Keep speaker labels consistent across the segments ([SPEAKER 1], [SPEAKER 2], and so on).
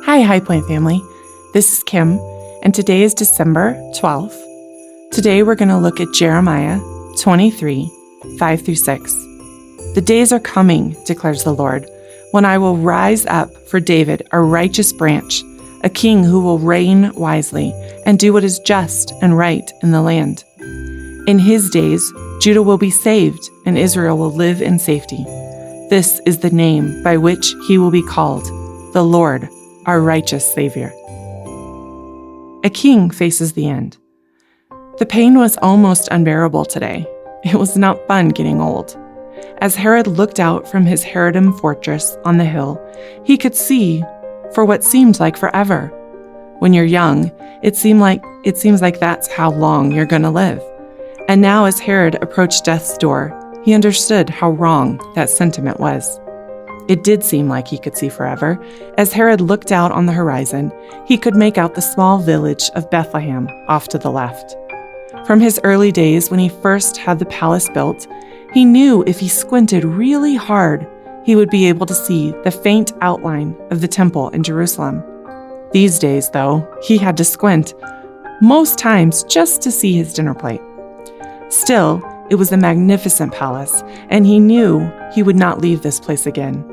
[SPEAKER 1] Hi, Highpoint family. This is Kim, and today is December 12th. Today we're going to look at Jeremiah 23, 5 through 6. The days are coming, declares the Lord, when I will rise up for David a righteous branch, a king who will reign wisely and do what is just and right in the land. In his days, Judah will be saved and Israel will live in safety. This is the name by which he will be called, the Lord, our righteous Savior. A king faces the end. The pain was almost unbearable today. It was not fun getting old. As Herod looked out from his Herodom fortress on the hill, he could see for what seemed like forever. When you're young, it seems like that's how long you're going to live. And now as Herod approached death's door, he understood how wrong that sentiment was. It did seem like he could see forever. As Herod looked out on the horizon, he could make out the small village of Bethlehem off to the left. From his early days when he first had the palace built, he knew if he squinted really hard, he would be able to see the faint outline of the temple in Jerusalem. These days, though, he had to squint, most times just to see his dinner plate. Still, it was a magnificent palace, and he knew he would not leave this place again.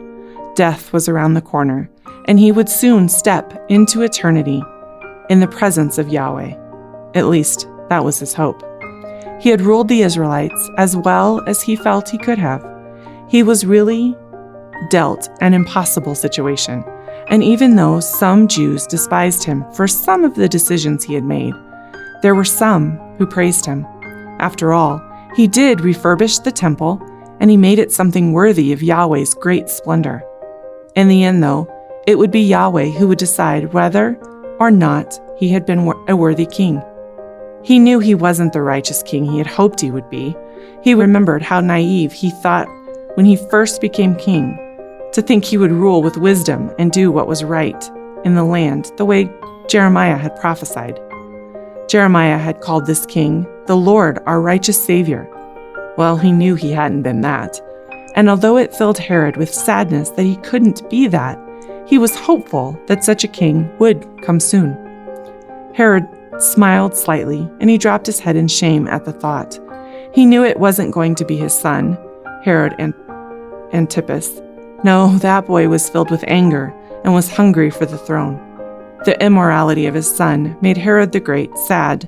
[SPEAKER 1] Death was around the corner, and he would soon step into eternity in the presence of Yahweh. At least, that was his hope. He had ruled the Israelites as well as he felt he could have. He was really dealt an impossible situation, and even though some Jews despised him for some of the decisions he had made, there were some who praised him. After all, he did refurbish the temple, and he made it something worthy of Yahweh's great splendor. In the end, though, it would be Yahweh who would decide whether or not he had been a worthy king. He knew he wasn't the righteous king he had hoped he would be. He remembered how naive he thought when he first became king, to think he would rule with wisdom and do what was right in the land the way Jeremiah had prophesied. Jeremiah had called this king the Lord, our righteous Savior. Well, he knew he hadn't been that. And although it filled Herod with sadness that he couldn't be that, he was hopeful that such a king would come soon. Herod smiled slightly, and he dropped his head in shame at the thought. He knew it wasn't going to be his son, Herod Antipas. No, that boy was filled with anger and was hungry for the throne. The immorality of his son made Herod the Great sad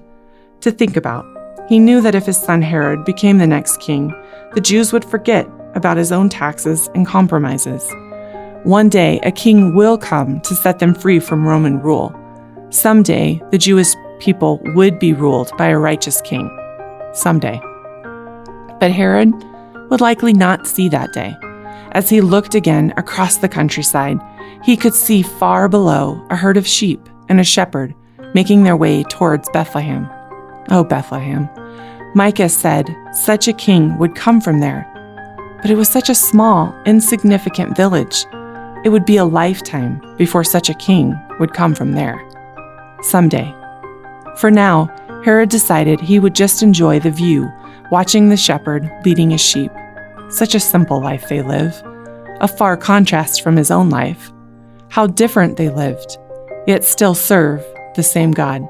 [SPEAKER 1] to think about. He knew that if his son Herod became the next king, the Jews would forget about his own taxes and compromises. One day, a king will come to set them free from Roman rule. Someday, the Jewish people would be ruled by a righteous king. Someday. But Herod would likely not see that day. As he looked again across the countryside, he could see far below a herd of sheep and a shepherd making their way towards Bethlehem. Oh, Bethlehem. Micah said such a king would come from there. But it was such a small, insignificant village. It would be a lifetime before such a king would come from there. Someday. For now, Herod decided he would just enjoy the view, watching the shepherd leading his sheep. Such a simple life they live, a far contrast from his own life. How different they lived, yet still serve the same God,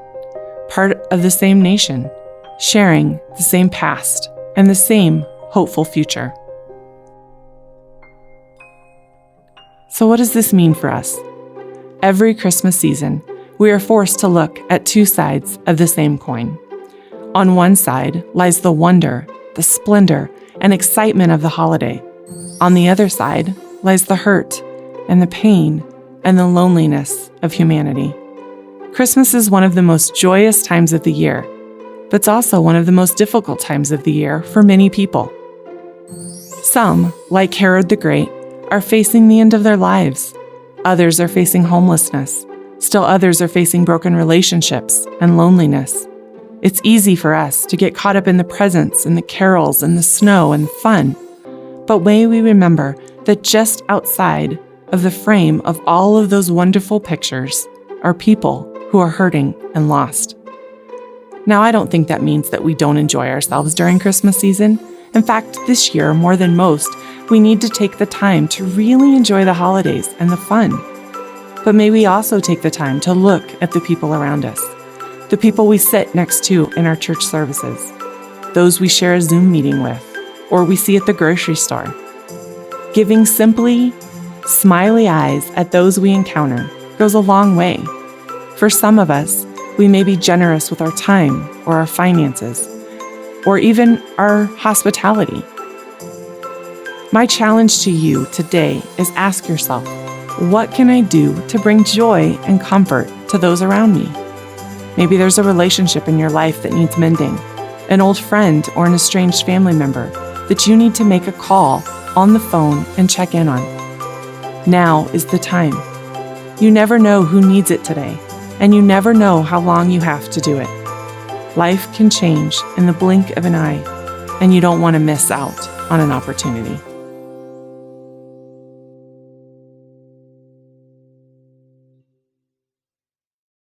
[SPEAKER 1] part of the same nation, sharing the same past and the same hopeful future. So what does this mean for us? Every Christmas season, we are forced to look at two sides of the same coin. On one side lies the wonder, the splendor, and excitement of the holiday. On the other side lies the hurt and the pain and the loneliness of humanity. Christmas is one of the most joyous times of the year, but it's also one of the most difficult times of the year for many people. Some, like Herod the Great, are facing the end of their lives. Others are facing homelessness. Still others are facing broken relationships and loneliness. It's easy for us to get caught up in the presents and the carols and the snow and fun. But may we remember that just outside of the frame of all of those wonderful pictures are people who are hurting and lost. Now, I don't think that means that we don't enjoy ourselves during Christmas season. In fact, this year, more than most, we need to take the time to really enjoy the holidays and the fun. But may we also take the time to look at the people around us, the people we sit next to in our church services, those we share a Zoom meeting with, or we see at the grocery store. Giving simply smiley eyes at those we encounter goes a long way. For some of us, we may be generous with our time or our finances, or even our hospitality. My challenge to you today is ask yourself, what can I do to bring joy and comfort to those around me? Maybe there's a relationship in your life that needs mending, an old friend or an estranged family member that you need to make a call on the phone and check in on. Now is the time. You never know who needs it today, and you never know how long you have to do it. Life can change in the blink of an eye, and you don't want to miss out on an opportunity.